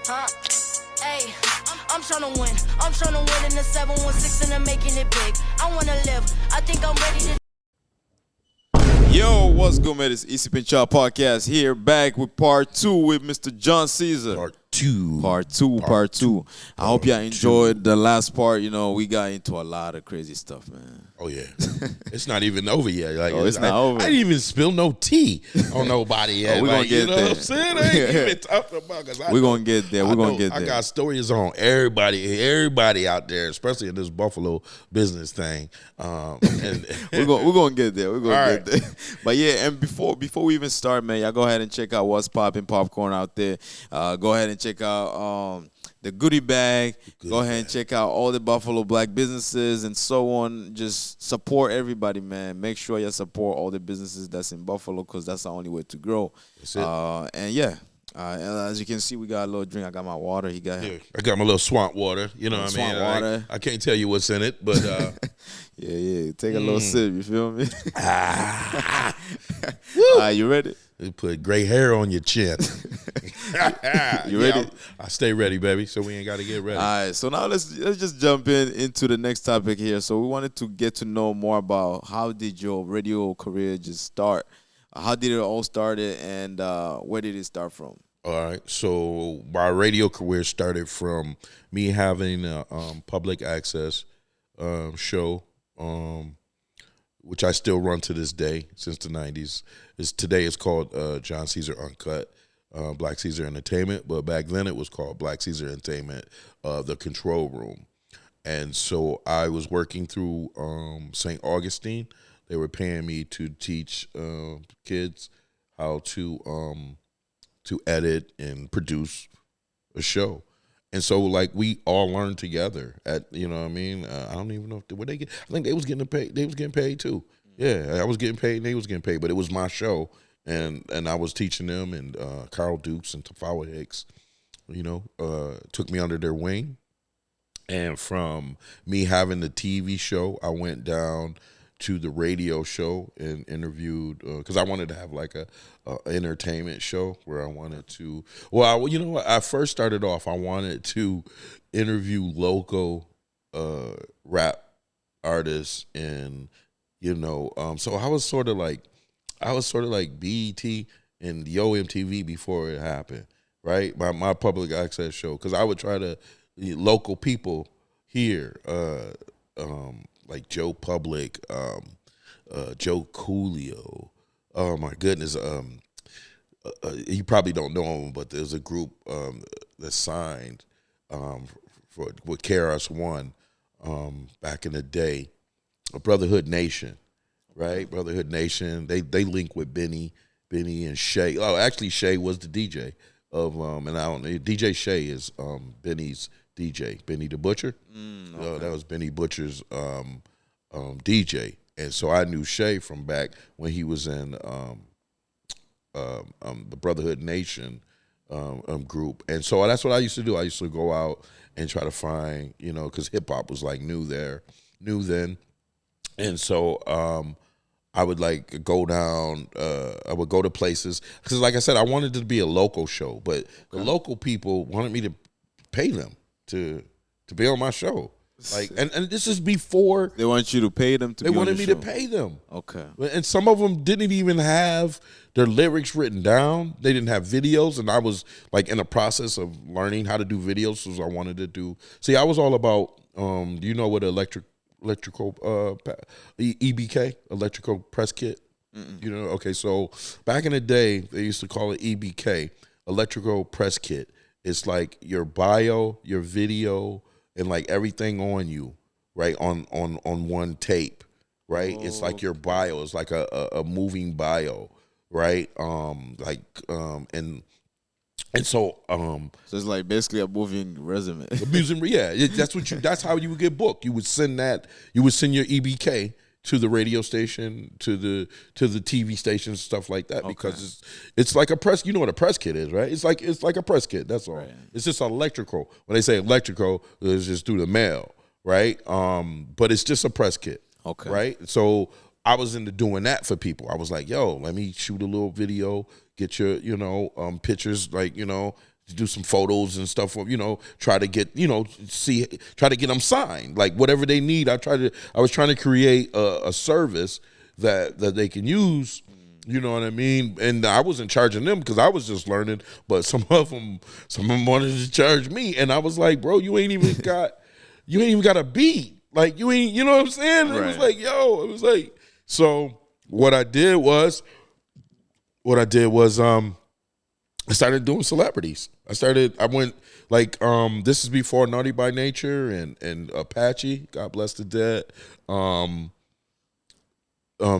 Huh? Hey, I'm tryna win. I'm tryna win in the 716 and I'm making it big. I wanna live. I think I'm ready to. Yo, what's good, man? It's EC Pinchar Podcast here, back with part 2 with Mr. John Cesar. Part two. I hope y'all enjoyed the last part. You know, we got into a lot of crazy stuff, man. Oh, yeah. It's not even over yet. Like, it's not over. I didn't even spill no tea on nobody yet. We're going to get there. You know what I'm saying? I ain't even talking about. We're going to get there. I got stories on everybody out there, especially in this Buffalo business thing. We're going to get there. We're going to get there. But yeah, and before we even start, man, y'all go ahead and check out what's popping popcorn out there. Go ahead and check out the goodie bag. Go ahead and check out all the Buffalo black businesses and so on. Just support everybody, man. Make sure you support all the businesses that's in Buffalo because that's the only way to grow. That's it. And yeah. And as you can see, we got a little drink. I got my water. I got my little swamp water. You know what I mean? Swamp water. I can't tell you what's in it, but yeah. Take a little sip. You feel me? You ready? You put gray hair on your chin. You ready? Yeah, I stay ready, baby. So we ain't got to get ready. All right. So now let's just jump into the next topic here. So we wanted to get to know more about how did your radio career just start? How did it all started, and where did it start from? All right, so my radio career started from me having a public access show, which I still run to this day since the 90s. Today it's called John Cesar Uncut, Black Cesar Entertainment, but back then it was called Black Cesar Entertainment, The Control Room. And so I was working through St. Augustine. They were paying me to teach kids how to edit and produce a show. And so, like, we all learned together at, you know what I mean? I don't even know what they get. I think they was getting paid. They was getting paid too. Yeah, I was getting paid and they was getting paid, but it was my show. And I was teaching them, and Carl Dukes and Tafawa Hicks, you know, took me under their wing. And from me having the TV show, I went down to the radio show and interviewed, because I wanted to have like a entertainment show where I wanted to, I first started off, I wanted to interview local rap artists, and, so I was sort of like BET and Yo MTV before it happened, right? My public access show, because I would try to, local people here, like Joe Public, Joe Coolio. Oh my goodness, you probably don't know him, but there's a group that signed with KRS-One back in the day, Brotherhood Nation, right? Brotherhood Nation. They link with Benny and Shay. Oh, actually, Shay was the DJ of and I don't know. DJ Shay is Benny's DJ, Benny the Butcher. Okay. That was Benny Butcher's DJ, and so I knew Shay from back when he was in the Brotherhood Nation group, and so that's what I used to do. I used to go out and try to find, because hip hop was like new then, and so I would like go down. I would go to places because, like I said, I wanted it to be a local show, but the local people wanted me to pay them to be on my show. Like, and this is before they want you to pay them to. They be wanted on the me show. to pay them. Okay, and some of them didn't even have their lyrics written down. They didn't have videos, and I was like in the process of learning how to do videos, so I wanted to do. See, I was all about. Do you know what electrical EBK, electrical press kit? Mm-mm. Okay, so back in the day, they used to call it EBK, electrical press kit. It's like your bio, your video, and like everything on you, right, on one tape, right? It's like your bio. It's like a moving bio, right? And so it's like basically a moving resume. That's how you would get booked. You would send your EBK to the radio station, to the TV stations, stuff like that, because it's like a press. You know what a press kit is, right? It's like a press kit. That's all. Right. It's just electrical. When they say electrical, it's just through the mail, right? But it's just a press kit, right? So I was into doing that for people. I was like, yo, let me shoot a little video, get your pictures, like do some photos and stuff, try to get, try to get them signed, like whatever they need. I was trying to create a service that they can use, you know what I mean? And I wasn't charging them because I was just learning, but some of them wanted to charge me. And I was like, bro, you ain't even got a beat. Like you ain't, you know what I'm saying? Right. It was like, so what I did was, I started doing celebrities. I went like, this is before Naughty by Nature and Apache, God bless the dead.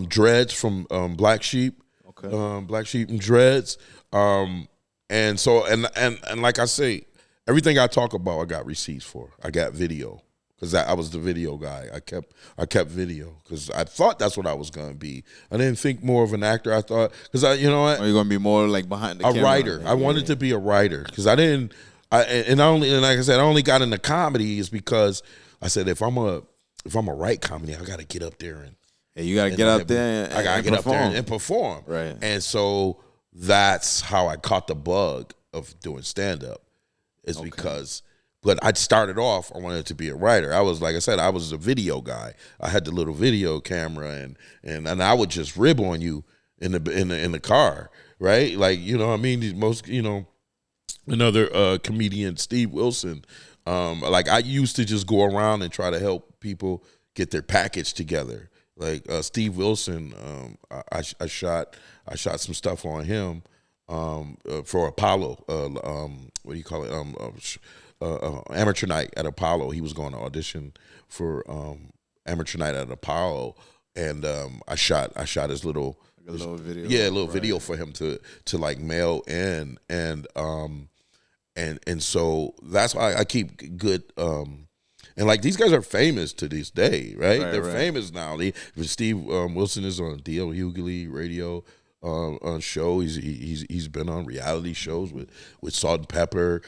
Dreads from Black Sheep. Okay. Black Sheep and Dreads. And so, and like I say, everything I talk about, I got receipts for. I got video. Because I was the video guy. I kept video because I thought that's what I was going to be. I didn't think more of an actor. I thought, because are you going to be more like behind the camera? A writer. I wanted to be a writer because like I said, I only got into comedy is because I said if I'm a write comedy, I got to get up there you got to get out there and I got to get perform. up there and perform. Right. And so that's how I caught the bug of doing stand up is because. But I started off, I wanted to be a writer. I was, like I said, I was a video guy. I had the little video camera, and I would just rib on you in the car, right? Like, you know what I mean? Most, another comedian, Steve Wilson, like I used to just go around and try to help people get their package together. Like Steve Wilson, I shot some stuff on him for Apollo. What do you call it? Amateur Night at Apollo. He was going to audition for Amateur Night at Apollo, and I shot his little video. Yeah, a little video for him to like mail in, and so that's why I keep good. And like these guys are famous to this day, right? They're famous now. Steve Wilson is on D.L. Hughley radio show. He's been on reality shows with Salt and Pepper.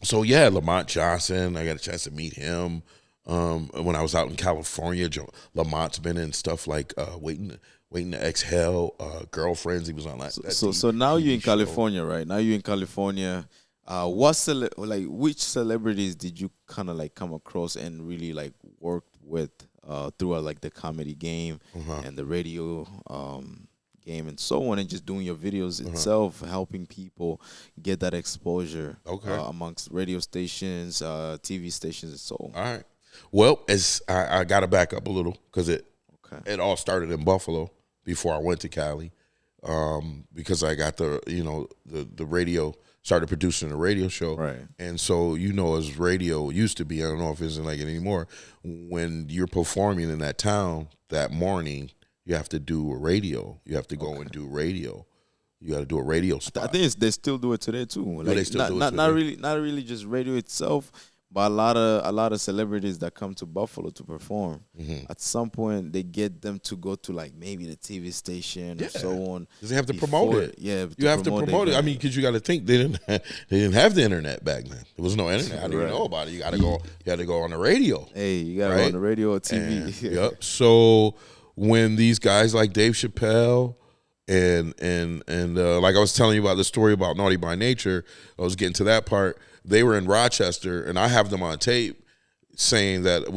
So yeah, Lamont Johnson, I got a chance to meet him when I was out in California. Lamont's been in stuff like Waiting to Exhale, Girlfriends. He was on that. So now you're in California, right? Now you're in California. Which celebrities did you kind of like come across and really like worked with throughout like the comedy game and the radio game and so on, and just doing your videos itself, helping people get that exposure amongst radio stations, TV stations, and so on. All right. Well, as I got to back up a little because it all started in Buffalo before I went to Cali, because I got the radio, started producing a radio show, right? And so as radio used to be, I don't know if it's like it anymore. When you're performing in that town that morning, you have to do a radio. You have to go and do radio. You got to do a radio spot. I think they still do it today too. Like, they still do it today. Not really just radio itself, but a lot of celebrities that come to Buffalo to perform. At some point, they get them to go to like maybe the TV station or so on. Because they have to promote it. Yeah, you have to promote it. I mean, because you got to think they didn't have the internet back then. There was no internet. I didn't even know about it. You got to go. You had to go on the radio. Hey, you got to go on the radio or TV. Yep. So when these guys like Dave Chappelle and like I was telling you about the story about Naughty by Nature, I was getting to that part. They were in Rochester, and I have them on tape saying that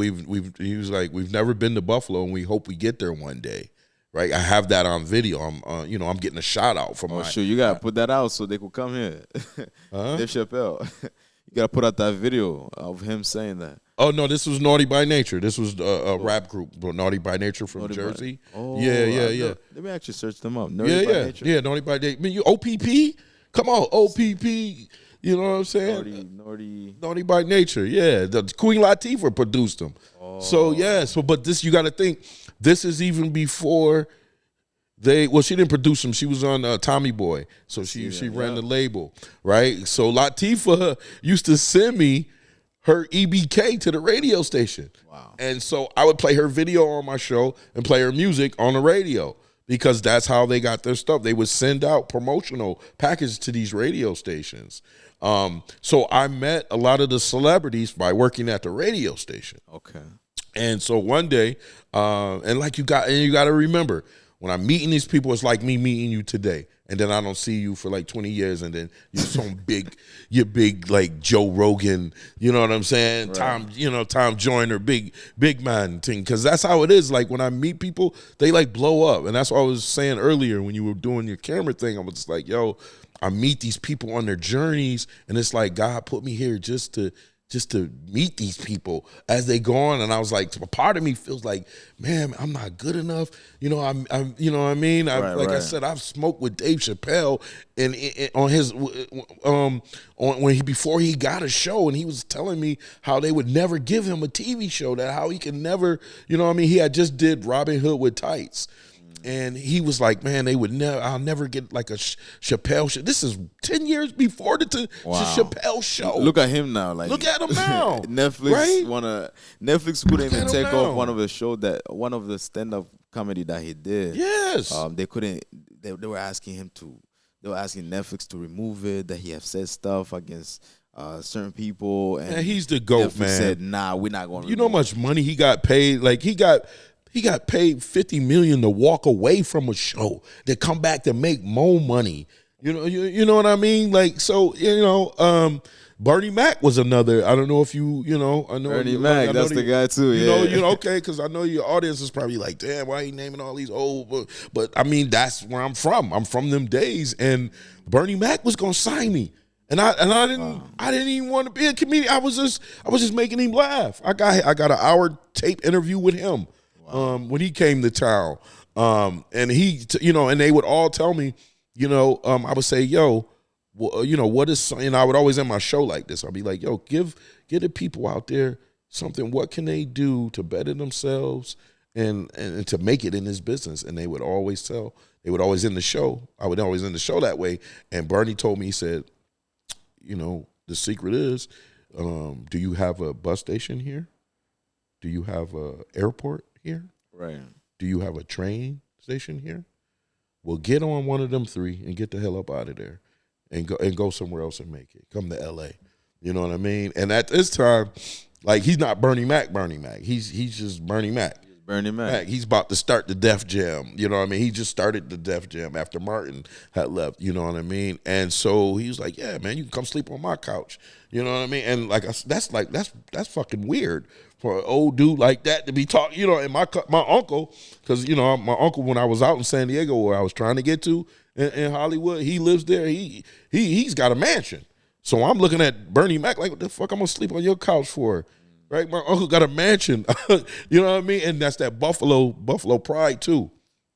he was like, we've never been to Buffalo, and we hope we get there one day, right? I have that on video. I'm I'm getting a shout out from my. Sure, you gotta put that out so they could come here. Dave Chappelle, you gotta put out that video of him saying that. Oh no, this was Naughty by Nature. This was a rap group, Naughty by Nature from Jersey. Yeah. Let me actually search them up. Naughty by Nature. Naughty by Nature. I mean, you OPP? Come on, OPP. You know what I'm saying? Naughty by Nature. Yeah, the Queen Latifah produced them. So but this, you got to think, this is even before she didn't produce them. She was on Tommy Boy, so she ran the label, right? So Latifah used to send me her EBK to the radio station. Wow. And so I would play her video on my show and play her music on the radio because that's how they got their stuff. They would send out promotional packages to these radio stations. So I met a lot of the celebrities by working at the radio station. Okay. And so one day, and you got to remember, when I'm meeting these people, it's like me meeting you today. and then I don't see you for like 20 years, and then you're big like Joe Rogan, you know what I'm saying? Right. Tom Joyner, big man thing, because that's how it is. Like when I meet people, they like blow up, and that's what I was saying earlier when you were doing your camera thing. I was just like, yo, I meet these people on their journeys, and it's like God put me here just to meet these people as they go on. And I was like, a part of me feels like, man, I'm not good enough. I'm you know what I mean? I said, I've smoked with Dave Chappelle and on his, before he got a show, and he was telling me how they would never give him a TV show, that how he can never, you know what I mean? He had just did Robin Hood with Tights. And he was like, man, I'll never get like a Chappelle show. This is 10 years before the Chappelle show. Look at him now. Like, look at him now. Netflix right? Netflix couldn't even take off one of the stand-up comedy that he did. Yes. They couldn't, they were asking Netflix to remove it, that he have said stuff against certain people. And he's the GOAT, Netflix man. said, nah, we're not going to. You know how much money he got paid? Like he got paid $50 million to walk away from a show, to come back to make more money. You know what I mean? Like, so, Bernie Mac was another. I don't know if I know Bernie Mac, that's the guy too. Okay, because I know your audience is probably like, damn, why are you naming all these old? But I mean, that's where I'm from. I'm from them days, and Bernie Mac was gonna sign me. And I didn't even want to be a comedian. I was just making him laugh. I got an hour tape interview with him. When he came to town, and he, and they would all tell me, I would say, yo, well, what is, and I would always end my show like this. I'd be like, yo, give the people out there something. What can they do to better themselves and to make it in this business? And they would always end the show. I would always end the show that way. And Bernie told me, he said, the secret is, do you have a bus station here? Do you have a airport here? Right. Do you have a train station here? Well, get on one of them three and get the hell up out of there and go somewhere else and make it. Come to LA. You know what I mean? And at this time, like, he's not Bernie Mac. He's just Bernie Mac. Bernie Mac. He's about to start the Def Jam. You know what I mean? He just started the Def Jam after Martin had left. You know what I mean? And so he was like, yeah, man, you can come sleep on my couch. You know what I mean? And that's fucking weird for an old dude like that to be talking. And my uncle, because my uncle, when I was out in San Diego, where I was trying to get to in Hollywood, he lives there. He's got a mansion. So I'm looking at Bernie Mac like, what the fuck I'm gonna sleep on your couch for? Right? My uncle got a mansion. You know what I mean? And that's that Buffalo pride too.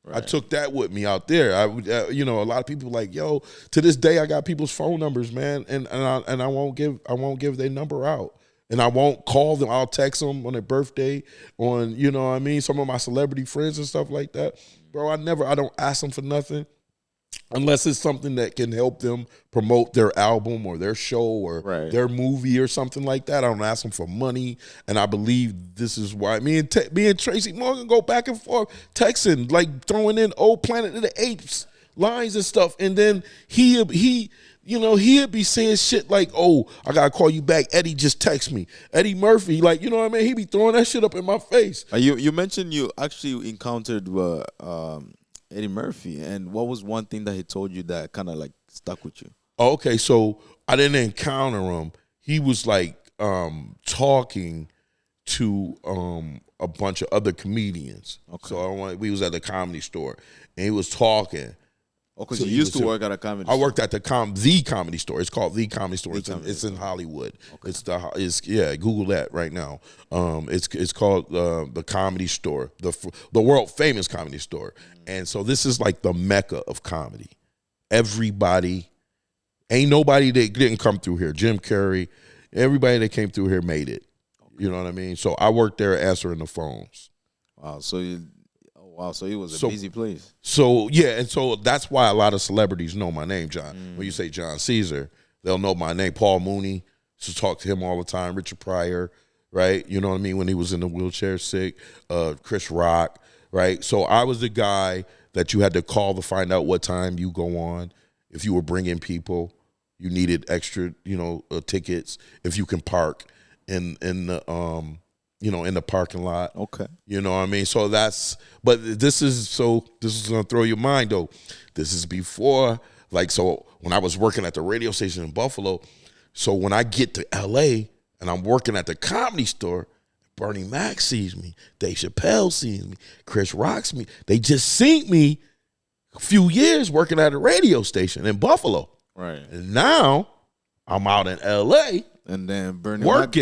Right. I took that with me out there. A lot of people like, yo, to this day I got people's phone numbers, man, and I won't give their number out. And I won't call them. I'll text them on their birthday, some of my celebrity friends and stuff like that. Bro, I don't ask them for nothing. Unless it's something that can help them promote their album or their show or their movie or something like that. I don't ask them for money, and I believe this is why me and Tracy Morgan go back and forth texting, like throwing in old Planet of the Apes lines and stuff, and then he'd be saying shit like, "Oh, I gotta call you back. Eddie just text me." Eddie Murphy, like, you know what I mean? He'd be throwing that shit up in my face. You mentioned you actually encountered Eddie Murphy, and what was one thing that he told you that kind of like stuck with you? Okay, so I didn't encounter him. He was like talking to a bunch of other comedians. Okay. So we was at the Comedy Store, and he was talking. Oh, because you used to work at a comedy store. I worked at the Comedy Store. It's called The Comedy Store. It's in Hollywood. Okay. Google that right now. It's called the Comedy Store, the world famous Comedy Store. And so this is like the mecca of comedy. Everybody, ain't nobody that didn't come through here. Jim Carrey, everybody that came through here made it. Okay. You know what I mean? So I worked there answering the phones. Wow. So it was a busy place. So yeah, and so that's why a lot of celebrities know my name, John. When you say John Cesar, they'll know my name. Paul Mooney, used to talk to him all the time. Richard Pryor, right? You know what I mean? When he was in the wheelchair sick. Chris Rock, right? So I was the guy that you had to call to find out what time you go on. If you were bringing people, you needed extra, tickets. If you can park in the in the parking lot. Okay. You know what I mean? So but this is going to throw your mind, though. This is before, so when I was working at the radio station in Buffalo, so when I get to L.A. and I'm working at the Comedy Store, Bernie Mac sees me, Dave Chappelle sees me, Chris Rock sees me. They just seen me a few years working at a radio station in Buffalo. Right. And now I'm out in L.A. And then Bernie Mac,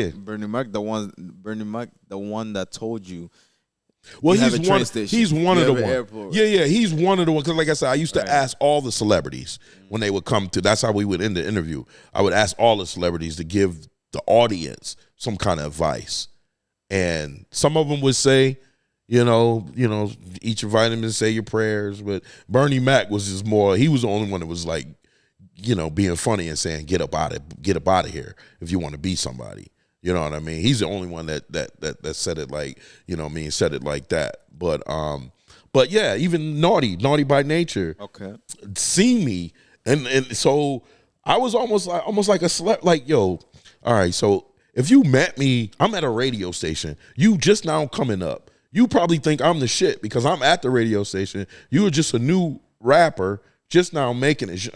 the one that told you. Well, he's one of the ones. Yeah, he's one of the ones. Because like I said, I used to ask all the celebrities when they would come to. That's how we would end the interview. I would ask all the celebrities to give the audience some kind of advice, and some of them would say, eat your vitamins, say your prayers. But Bernie Mac was just more. He was the only one that was like, being funny and saying, get up out of here if you want to be somebody. You know what I mean? He's the only one that said it like, said it like that. But yeah, even Naughty by Nature, seen me, and so I was almost like a celeb. Like, yo, all right, so if you met me, I'm at a radio station. You just now coming up. You probably think I'm the shit because I'm at the radio station. You were just a new rapper, just now making it.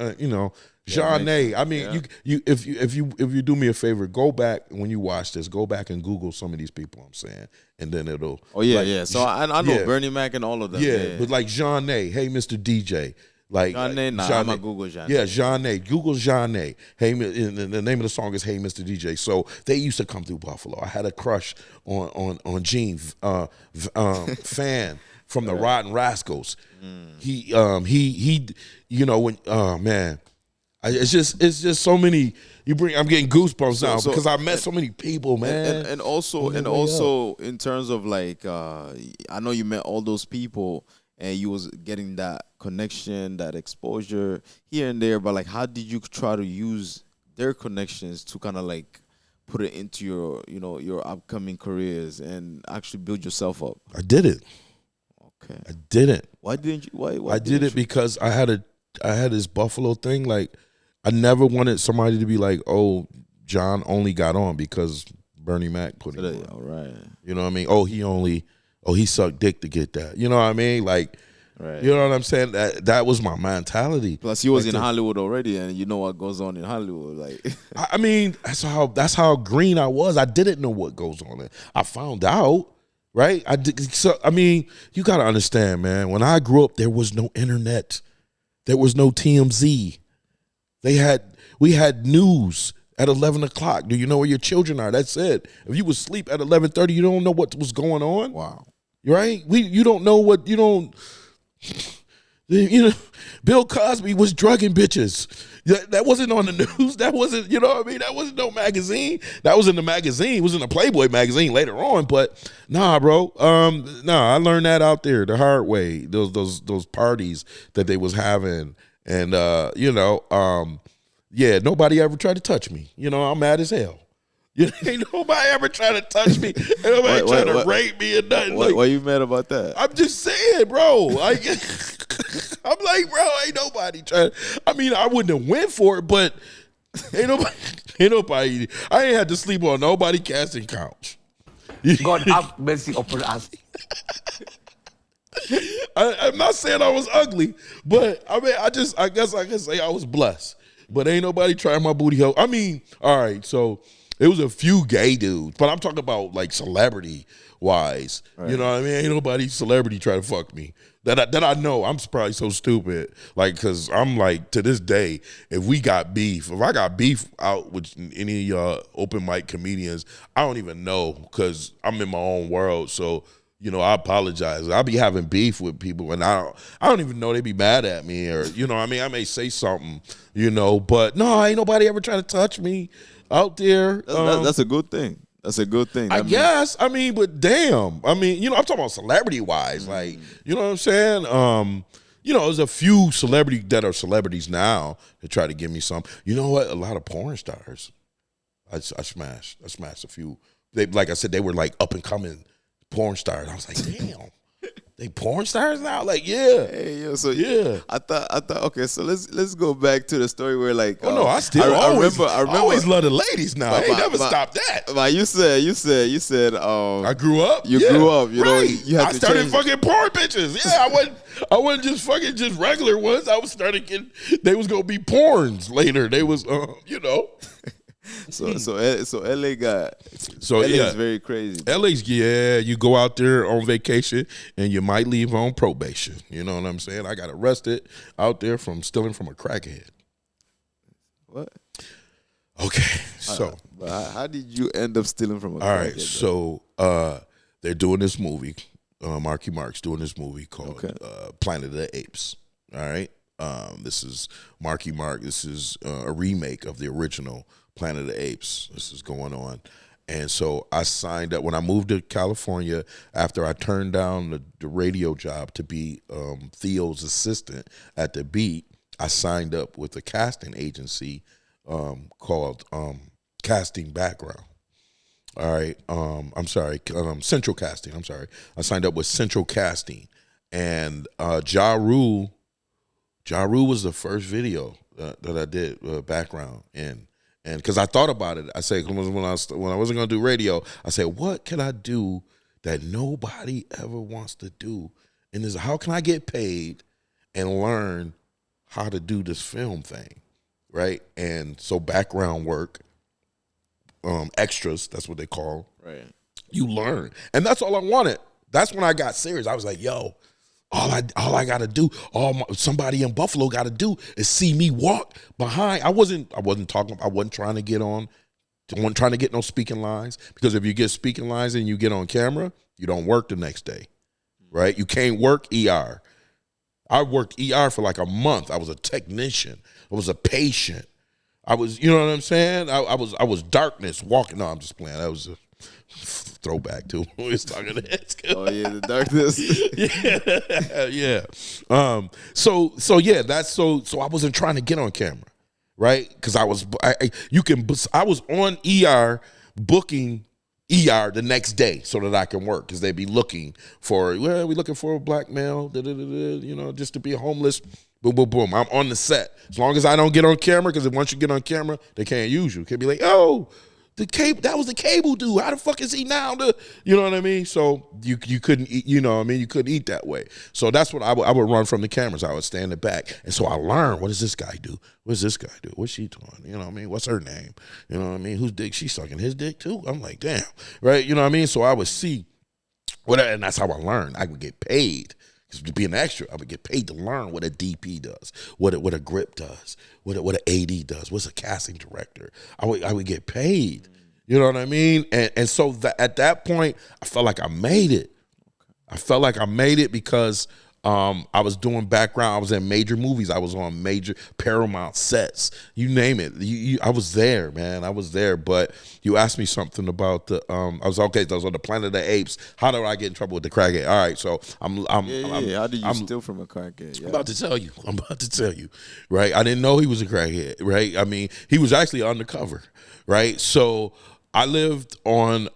Jeanne. I mean, if you do me a favor, go back when you watch this. Go back and Google some of these people I'm saying, and then it'll. Oh yeah. So I know Bernie Mac and all of them. Yeah, but like Jeanne, hey Mr. DJ, like Jeanne. I'm gonna Google Jeanne. Yeah, Jeanne. Google Jeanne. Hey, the name of the song is Hey Mr. DJ. So they used to come through Buffalo. I had a crush on Gene Fan from the Rotten Rascals. He when man. It's just so many. I'm getting goosebumps now because I met so many people, man. And also in terms of like, I know you met all those people and you was getting that connection, that exposure here and there. But like, how did you try to use their connections to kind of like put it into your upcoming careers and actually build yourself up? I did it. Okay. I didn't. Why didn't you? Why I did it because I had this Buffalo thing. Like, I never wanted somebody to be like, oh, John only got on because Bernie Mac put him on. All right. You know what I mean? He sucked dick to get that. You know what I mean? Like, right. You know what I'm saying? That was my mentality. Plus, he was in Hollywood already, and you know what goes on in Hollywood. Like, I mean, that's how green I was. I didn't know what goes on. I found out, right? I mean, you got to understand, man. When I grew up, there was no internet. There was no TMZ. We had news at 11 o'clock. Do you know where your children are? That's it. If you was asleep at 11:30, you don't know what was going on. Wow. Right? You don't know what you don't. Bill Cosby was drugging bitches. That wasn't on the news. That wasn't, you know what I mean? That wasn't no magazine. That was in the magazine. It was in the Playboy magazine later on. But nah, bro. I learned that out there the hard way. Those parties that they was having, and nobody ever tried to touch me. I'm mad as hell. Ain't nobody ever trying to touch me. Ain't nobody trying to rape me or nothing. Why you mad about that? I'm just saying, bro. I'm like, bro, ain't nobody trying. I mean, I wouldn't have went for it, but ain't nobody. I ain't had to sleep on nobody casting couch. God have mercy upon us. I'm not saying I was ugly, but I mean, I guess I can say I was blessed. But ain't nobody trying my booty hole. I mean, all right, so it was a few gay dudes, but I'm talking about like celebrity wise. Right. You know what I mean? Ain't nobody celebrity try to fuck me. That I know. I'm probably so stupid. Like, cause I'm like, to this day, if I got beef out with any open mic comedians, I don't even know, cause I'm in my own world. So, I apologize. I'll be having beef with people, and I don't even know they be mad at me, or I mean, I may say something, but no, ain't nobody ever trying to touch me out there. That's a good thing. That's a good thing. I guess. I mean, but damn. I mean, I'm talking about celebrity wise. Like, you know what I'm saying? There's a few celebrities that are celebrities now that try to give me some. You know what? A lot of porn stars. I smashed a few. They, like I said, they were like up and coming porn stars. I was like, damn. They porn stars now? Like, yeah. Hey, yo, so Yeah. I thought okay, so let's go back to the story where like Oh no, I remember always love the ladies now. I ain't never stopped that. But you said I grew up. You grew up, you know, you had I to started change. fucking porn bitches. Yeah, I wasn't just fucking just regular ones. I was starting getting, they was gonna be porns later. They was you know. So LA got So LA yeah, is very crazy. LA's, you go out there on vacation and you might leave on probation. You know what I'm saying? I got arrested out there from stealing from a crackhead. What? Okay, so But how did you end up stealing from a all right, crackhead, so they're doing this movie. Marky Mark's doing this movie called Planet of the Apes. All right, this is Marky Mark. This is a remake of the original Planet of the Apes. This is going on. And so I signed up when I moved to California after I turned down the radio job to be Theo's assistant at the Beat. I signed up with a casting agency called Casting Background. All right. I'm sorry. Central Casting. I'm sorry. I signed up with Central Casting. And Ja Rule was the first video that I did background in. And because I thought about it, I said when I wasn't gonna do radio, I said, what can I do that nobody ever wants to do? And is how can I get paid and learn how to do this film thing, right? And so background work, extras, that's what they call. Right. You learn, and that's all I wanted. That's when I got serious. I was like, yo. All I gotta do, somebody in Buffalo gotta do is see me walk behind. I wasn't trying to get on, wasn't trying to get no speaking lines, because if you get speaking lines and you get on camera, you don't work the next day, right? You can't work ER. I worked ER for like a month. I was a technician. I was a patient. I was, you know what I'm saying? I was darkness walking. No, I'm just playing. That was a throwback to when we was talking to that. Oh yeah, the darkness. yeah. So yeah, that's so I wasn't trying to get on camera, right? Because I was on ER booking ER the next day so that I can work, because they'd be looking for, we're looking for a black male, you know, just to be homeless. Boom, boom, boom. I'm on the set. As long as I don't get on camera, because once you get on camera, they can't use you. Can't be like, oh, that was the cable dude. How the fuck is he now? You know what I mean? So you couldn't eat, you know what I mean? You couldn't eat that way. So that's what I would run from the cameras. I would stand in the back. And so I learned, what does this guy do? What does this guy do? What's she doing? You know what I mean? What's her name? You know what I mean? Whose dick she sucking? His dick too? I'm like, damn. Right? You know what I mean? So I would see and that's how I learned. I would get paid. Because to be an extra, I would get paid to learn what a DP does, what a grip does, what an AD does, what's a casting director. I would get paid. You know what I mean? And so at that point, I felt like I made it. I felt like I made it because I was doing background. I was in major movies. I was on major Paramount sets. You name it. I was there, man. I was there. But you asked me something about the. I was okay. Those on the Planet of the Apes. How did I get in trouble with the crackhead? All right, so I'm How did you steal from a crackhead? Yeah. I'm about to tell you. Right. I didn't know he was a crackhead. Right. I mean, he was actually undercover. Right. So I lived on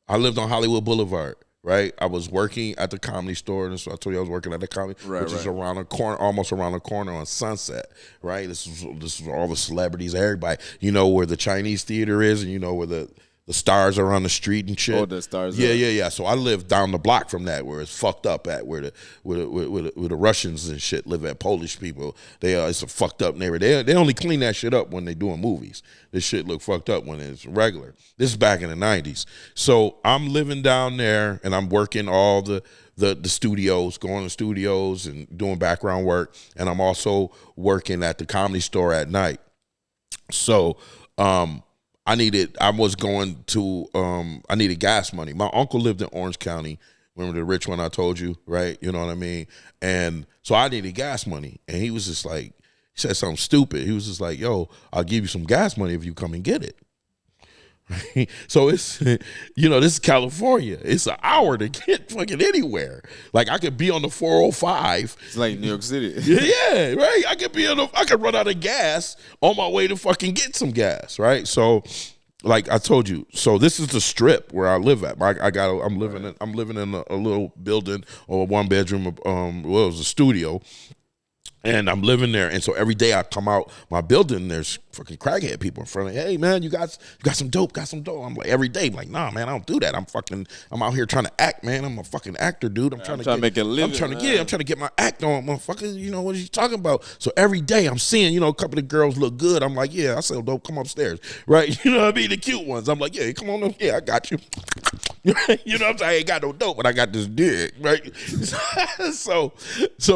Hollywood Boulevard. Right, I was working at the Comedy Store, and so I told you I was working at the Comedy, which is around the corner, almost around the corner on Sunset. Right, this is all the celebrities, everybody. You know where the Chinese theater is, and you know where the stars are on the street and shit. Oh, the stars. Yeah. So I live down the block from that, where it's fucked up at, where the Russians and shit live at, Polish people. It's a fucked up neighborhood. They only clean that shit up when they doing movies. This shit look fucked up when it's regular. This is back in the 90s. So I'm living down there, and I'm working all the studios, going to studios and doing background work, and I'm also working at the Comedy Store at night. So I needed gas money. My uncle lived in Orange County. Remember the rich one I told you, right? You know what I mean? And so I needed gas money. And he was just like, he said something stupid. He was just like, yo, I'll give you some gas money if you come and get it. So it's, this is California. It's an hour to get fucking anywhere. Like I could be on the 405. It's like New York City. Yeah, right. I could run out of gas on my way to fucking get some gas, right? So like I told you, so this is the strip where I live at. I'm living in a little building or a 1-bedroom. Well, it was a studio. And I'm living there, and so every day I come out my building, there's fucking crackhead people in front of me. Hey man, you got some dope, I'm like, every day, I'm like, nah man, I don't do that. I'm out here trying to act, man. I'm a fucking actor, dude. I'm trying to make a living. I'm trying to get my act on, motherfucker. You know what are you talking about? So every day I'm seeing, a couple of girls look good. I'm like, yeah, I sell dope. Come upstairs, right? You know what I mean? The cute ones. I'm like, yeah, come on up. Yeah, I got you. You know what I'm saying? I ain't got no dope, but I got this dick, right? So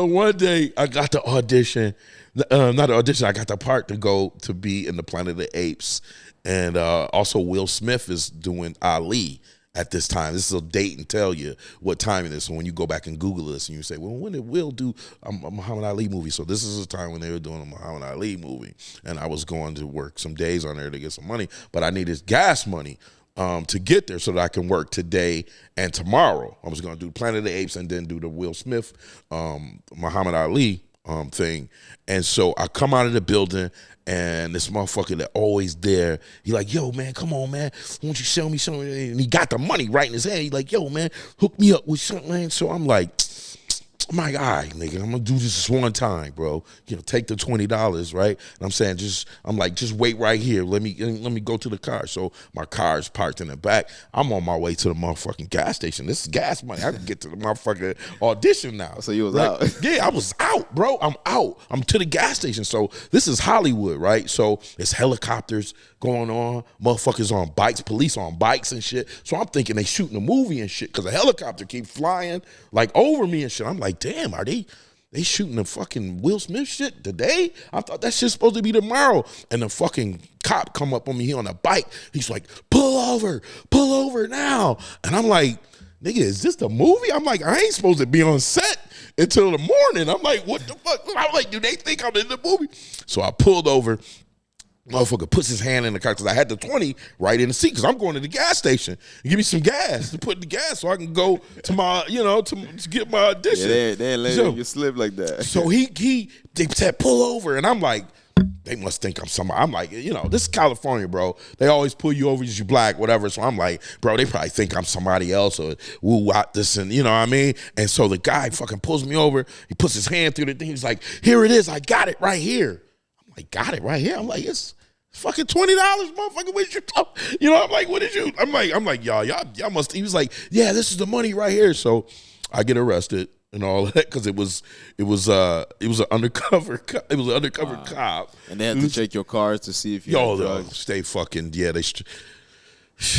one day I got the audition, not the audition, I got the part to go to be in the Planet of the Apes. And also Will Smith is doing Ali at this time. This is a date and tell you what time it is. So when you go back and Google this and you say, well, when did Will do a Muhammad Ali movie? So this is the time when they were doing a Muhammad Ali movie. And I was going to work some days on there to get some money, but I needed gas money to get there so that I can work today and tomorrow. I was going to do Planet of the Apes and then do the Will Smith, Muhammad Ali thing. And so I come out of the building, and this motherfucker that always there, he like, yo, man, come on, man. Won't you sell me something? And he got the money right in his hand. He like, yo, man, hook me up with something, man. So I'm like, my guy, nigga, I'm gonna do this one time, bro. Take the $20, right? And I'm saying, just wait right here. Let me go to the car. So my car is parked in the back. I'm on my way to the motherfucking gas station. This is gas money. I can get to the motherfucking audition now. So you was out? Yeah, I was out, bro. I'm out. I'm to the gas station. So this is Hollywood, right? So it's helicopters going on, motherfuckers on bikes, police on bikes and shit. So I'm thinking they shooting a movie and shit because a helicopter keep flying like over me and shit. I'm like, damn, are they shooting the fucking Will Smith shit today? I thought that shit's supposed to be tomorrow. And the fucking cop come up on me, he on a bike. He's like, pull over now. And I'm like, nigga, is this the movie? I'm like, I ain't supposed to be on set until the morning. I'm like, what the fuck? I'm like, do they think I'm in the movie? So I pulled over. Motherfucker puts his hand in the car because I had the 20 right in the seat because I'm going to the gas station. Give me some gas to put in the gas so I can go to my, to get my audition. Yeah, they ain't letting you slip like that. So they said, pull over. And I'm like, they must think I'm somebody. I'm like, this is California, bro. They always pull you over because you black, whatever. So I'm like, bro, they probably think I'm somebody else or woo-wop this and, you know what I mean? And so the guy fucking pulls me over. He puts his hand through the thing. He's like, here it is. I got it right here. I got it right here. I'm like, it's fucking $20, motherfucker. What did you talk? I'm like, what did you? I'm like, y'all must. He was like, yeah, this is the money right here. So I get arrested and all that because it was an undercover cop. And they had to check your cars to see if you had drugs. Stay fucking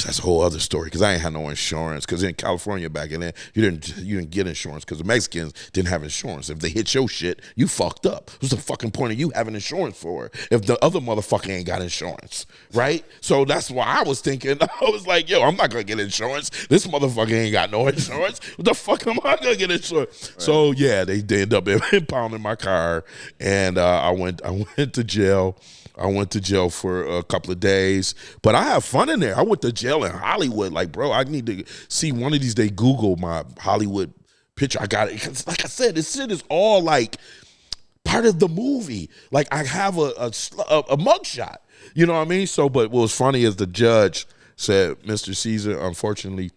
that's a whole other story because I ain't had no insurance because in California back in then you didn't get insurance because the Mexicans didn't have insurance. If they hit your shit, you fucked up. What's the fucking point of you having insurance for if the other motherfucker ain't got insurance, right? So that's why I was thinking, I was like, yo, I'm not gonna get insurance. This motherfucker ain't got no insurance. What the fuck am I gonna get insurance? Right. So yeah, they end up impounding my car and I went to jail. I went to jail for a couple of days, but I have fun in there. I went to jail in Hollywood. Like, bro, I need to see one of these days, Google my Hollywood picture. I got it. Like I said, this shit is all like part of the movie. Like I have a mugshot. You know what I mean? So, but what was funny is the judge said, Mr. Cesar, unfortunately,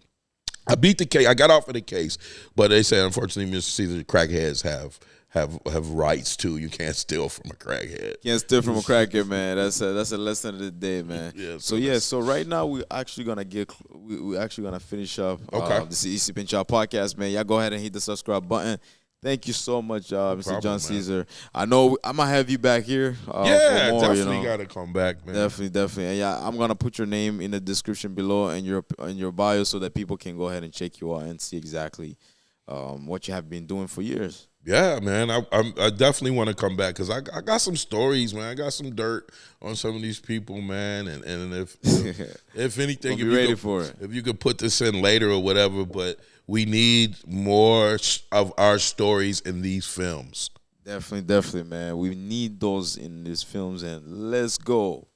I beat the case. I got off of the case, but they said, unfortunately, Mr. Cesar, crackheads have rights too. You can't steal from a crackhead. Can't steal from a crackhead, man. That's a lesson of the day, man. Yeah. So right now we're actually gonna finish up this Easy Pinch Out podcast, man. Y'all go ahead and hit the subscribe button. Thank you so much, Mr. John Cesar. I know I'm gonna have you back here. For more, definitely gotta come back, man. Definitely. And yeah, I'm gonna put your name in the description below and your bio so that people can go ahead and check you out and see exactly what you have been doing for years. Yeah, man, I definitely want to come back because I got some stories, man. I got some dirt on some of these people, man. And if anything, if you could put this in later or whatever, but we need more of our stories in these films. Definitely, man. We need those in these films, and let's go.